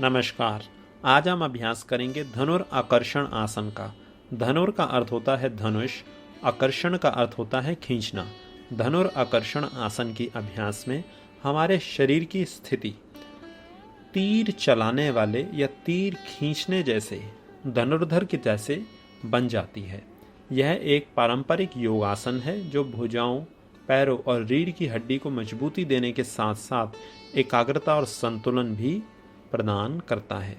नमस्कार। आज हम अभ्यास करेंगे धनुर आकर्षण आसन का। धनुर का अर्थ होता है धनुष, आकर्षण का अर्थ होता है खींचना। धनुर आकर्षण आसन की अभ्यास में हमारे शरीर की स्थिति तीर चलाने वाले या तीर खींचने जैसे धनुर्धर की जैसे बन जाती है। यह एक पारंपरिक योगासन है जो भुजाओं, पैरों और रीढ़ की हड्डी को मजबूती देने के साथ साथ एकाग्रता और संतुलन भी प्रदान करता है।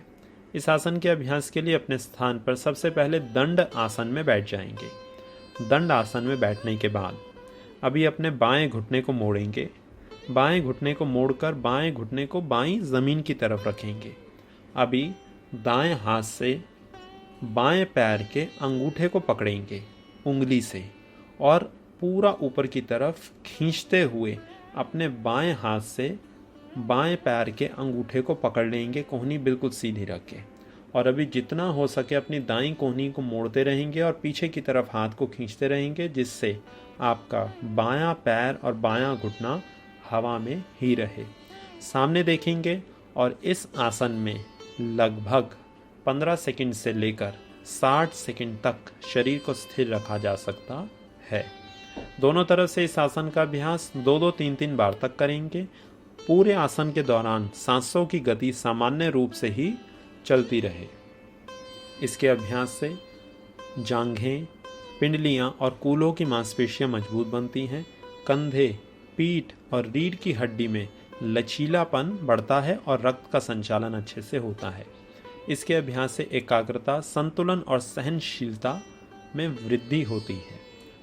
इस आसन के अभ्यास के लिए अपने स्थान पर सबसे पहले दंड आसन में बैठ जाएंगे। दंड आसन में बैठने के बाद अभी अपने बाएं घुटने को मोड़ेंगे। बाएं घुटने को मोड़कर बाएं घुटने को बाईं जमीन की तरफ रखेंगे। अभी दाएं हाथ से बाएं पैर के अंगूठे को पकड़ेंगे उंगली से और पूरा ऊपर की तरफ खींचते हुए अपने बाएं हाथ से बाएं पैर के अंगूठे को पकड़ लेंगे, कोहनी बिल्कुल सीधी रख के। और अभी जितना हो सके अपनी दाईं कोहनी को मोड़ते रहेंगे और पीछे की तरफ हाथ को खींचते रहेंगे, जिससे आपका बायां पैर और बायां घुटना हवा में ही रहे। सामने देखेंगे और इस आसन में लगभग 15 सेकंड से लेकर 60 सेकंड तक शरीर को स्थिर रखा जा सकता है। दोनों तरफ से इस आसन का अभ्यास 2-2, 3-3 बार तक करेंगे। पूरे आसन के दौरान सांसों की गति सामान्य रूप से ही चलती रहे। इसके अभ्यास से जांघें, पिंडलियां और कूल्हों की मांसपेशियां मजबूत बनती हैं। कंधे, पीठ और रीढ़ की हड्डी में लचीलापन बढ़ता है और रक्त का संचालन अच्छे से होता है। इसके अभ्यास से एकाग्रता, संतुलन और सहनशीलता में वृद्धि होती है।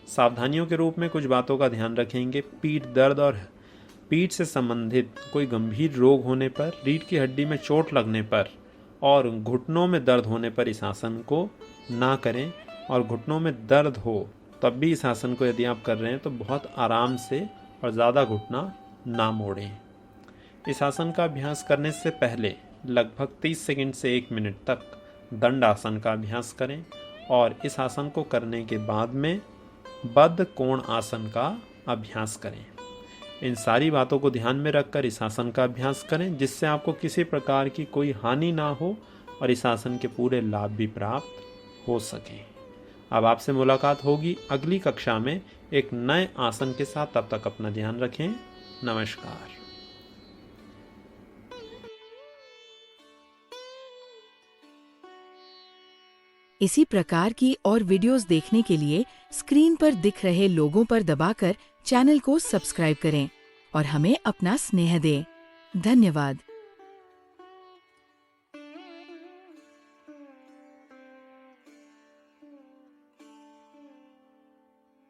सावधानियों के रूप में कुछ बातों का ध्यान रखेंगे। पीठ दर्द और पीठ से संबंधित कोई गंभीर रोग होने पर, रीढ़ की हड्डी में चोट लगने पर और घुटनों में दर्द होने पर इस आसन को ना करें। और घुटनों में दर्द हो तब भी इस आसन को यदि आप कर रहे हैं तो बहुत आराम से और ज़्यादा घुटना ना मोड़ें। इस आसन का अभ्यास करने से पहले लगभग 30 सेकंड से 1 मिनट तक दंड आसन का अभ्यास करें और इस आसन को करने के बाद में बद्ध कोण आसन का अभ्यास करें। इन सारी बातों को ध्यान में रखकर इस आसन का अभ्यास करें, जिससे आपको किसी प्रकार की कोई हानि ना हो और इस आसन के पूरे लाभ भी प्राप्त हो सकें। अब आपसे मुलाकात होगी अगली कक्षा में एक नए आसन के साथ। तब तक अपना ध्यान रखें। नमस्कार। इसी प्रकार की और वीडियोस देखने के लिए स्क्रीन पर दिख रहे लोगों पर दबाकर चैनल को सब्सक्राइब करें और हमें अपना स्नेह दें। धन्यवाद।